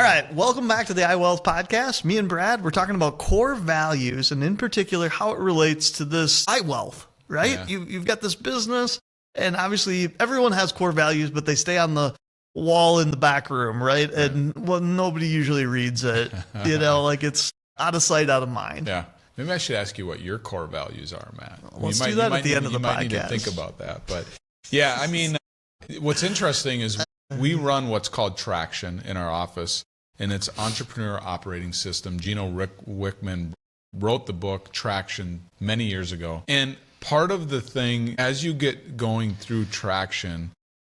All right, welcome back to the iWealth podcast. Me and Brad, we're talking about core values and in particular how it relates to this iWealth, right? Yeah. You've got this business and obviously everyone has core values, but they stay on the wall in the back room, right? And well, nobody usually reads it, like it's out of sight, out of mind. Yeah. Maybe I should ask you what your core values are, Matt. Let's do that at the end of the podcast. You might need to think about that. But yeah, I mean, what's interesting is we run what's called Traction in our office, and it's Entrepreneur Operating System. Gino Wickman wrote the book Traction many years ago. And part of the thing, as you get going through Traction,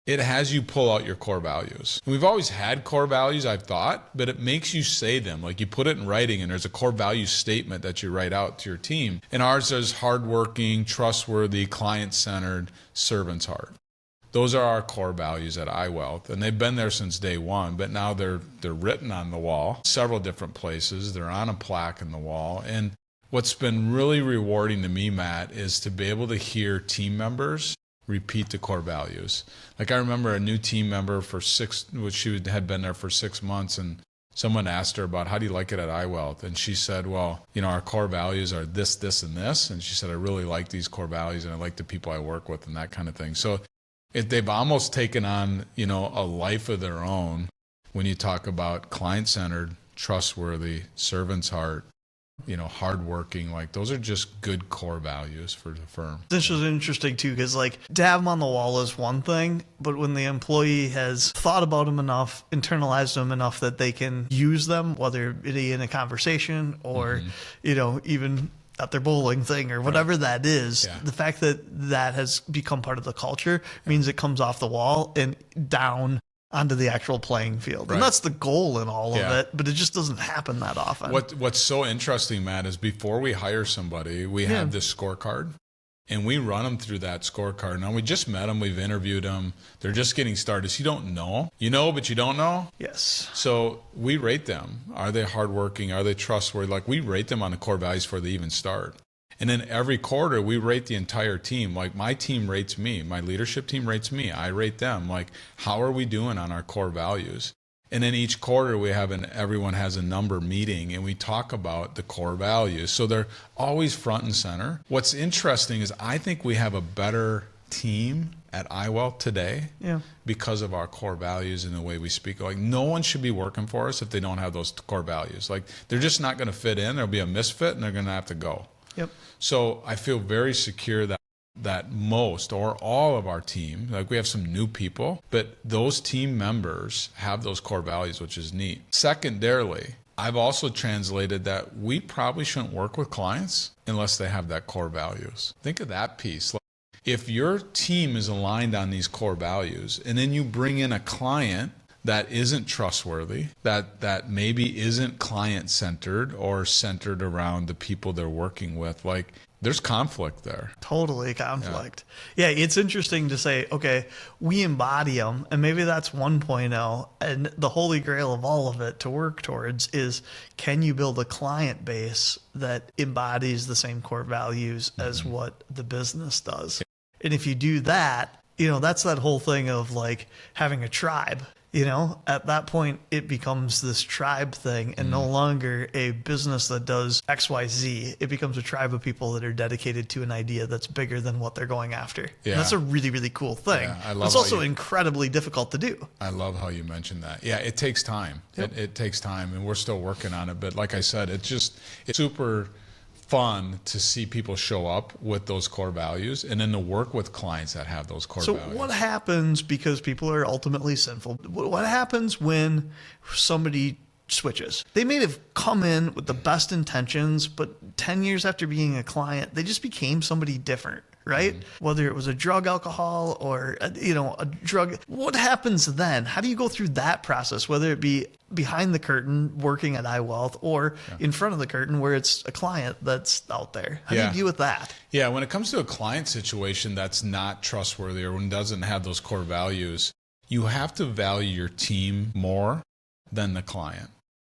it has you pull out your core values. We've always had core values, I've thought, but it makes you say them. Like you put it in writing and there's a core value statement that you write out to your team. And ours is hardworking, trustworthy, client-centered, servant's heart. Those are our core values at iWealth, and they've been there since day one, but now they're written on the wall, several different places. They're on a plaque in the wall. And what's been really rewarding to me, Matt, is to be able to hear team members repeat the core values. Like I remember a new team member she had been there for 6 months, and someone asked her about how do you like it at iWealth? And she said, well, our core values are this, this, and this. And she said, I really like these core values and I like the people I work with and that kind of thing. So they've almost taken on, a life of their own when you talk about client-centered, trustworthy, servant's heart, hardworking. Like those are just good core values for the firm. This is interesting too, because to have them on the wall is one thing, but when the employee has thought about them enough, internalized them enough that they can use them, whether it be in a conversation or, even at their bowling thing or whatever that is, the fact that that has become part of the culture means it comes off the wall and down onto the actual playing field. And that's the goal in all of it, but it just doesn't happen that often. What's so interesting, Matt, is before we hire somebody, we have this scorecard. And we run them through that scorecard. Now, we just met them. We've interviewed them. They're just getting started. So you don't know. You know, but you don't know? Yes. So we rate them. Are they hardworking? Are they trustworthy? Like, we rate them on the core values before they even start. And then every quarter, we rate the entire team. Like, my team rates me. My leadership team rates me. I rate them. Like, how are we doing on our core values? And then each quarter we have everyone has a number meeting and we talk about the core values. So they're always front and center. What's interesting is I think we have a better team at iWealth today because of our core values and the way we speak. Like no one should be working for us if they don't have those core values. Like they're just not going to fit in. There'll be a misfit and they're going to have to go. Yep. So I feel very secure that most or all of our team, like we have some new people, but those team members have those core values, which is neat. Secondarily, I've also translated that we probably shouldn't work with clients unless they have that core values. Think of that piece. Like, if your team is aligned on these core values and then you bring in a client that isn't trustworthy, that maybe isn't client-centered or centered around the people they're working with, like there's conflict there. Totally conflict. Yeah, it's interesting to say, okay, we embody them, and maybe that's 1.0, and the holy grail of all of it to work towards is, can you build a client base that embodies the same core values as what the business does? And if you do that, that's that whole thing of like having a tribe. At that point, it becomes this tribe thing and no longer a business that does X, Y, Z. It becomes a tribe of people that are dedicated to an idea that's bigger than what they're going after. Yeah. And that's a really, really cool thing. Yeah, it's also incredibly difficult to do. I love how you mentioned that. Yeah, it takes time. Yep. It takes time, and we're still working on it. But like I said, it's super fun to see people show up with those core values and then to work with clients that have those core values. So what happens, because people are ultimately sinful, what happens when somebody switches? They may have come in with the best intentions, but 10 years after being a client, they just became somebody different. Right? Whether it was a drug, alcohol, or, a drug, what happens then? How do you go through that process, whether it be behind the curtain working at iWealth or in front of the curtain where it's a client that's out there? How do you deal with that? Yeah, when it comes to a client situation that's not trustworthy or when doesn't have those core values, you have to value your team more than the client.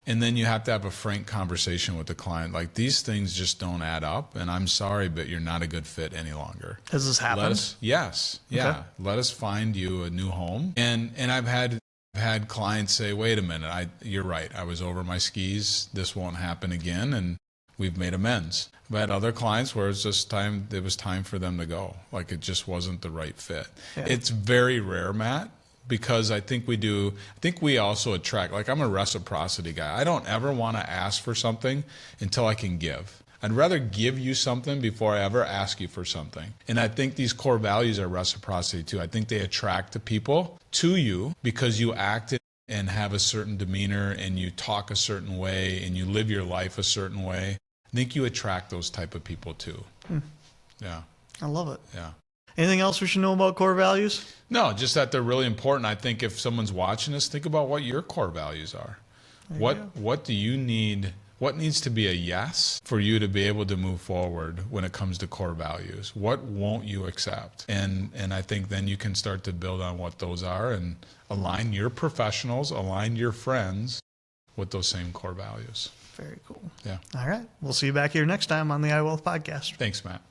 And then you have to have a frank conversation with the client. Like, these things just don't add up, and I'm sorry, but you're not a good fit any longer. Has this happened? Yes. Yeah. Okay. Let us find you a new home. And I've had I've had clients say, wait a minute, you're right. I was over my skis. This won't happen again. And we've made amends. I've had other clients where it's just time, it was time for them to go. Like it just wasn't the right fit. Yeah. It's very rare, Matt, because I think we also attract, like I'm a reciprocity guy. I don't ever want to ask for something until I can give. I'd rather give you something before I ever ask you for something. And I think these core values are reciprocity too. I think they attract the people to you because you act and have a certain demeanor and you talk a certain way and you live your life a certain way. I think you attract those type of people too. Yeah. I love it. Yeah. Anything else we should know about core values? No, just that they're really important. I think if someone's watching us, think about what your core values are. What do you need? What needs to be a yes for you to be able to move forward when it comes to core values? What won't you accept? And I think then you can start to build on what those are and align your professionals, align your friends with those same core values. Very cool. Yeah. All right. We'll see you back here next time on the iWealth podcast. Thanks, Matt.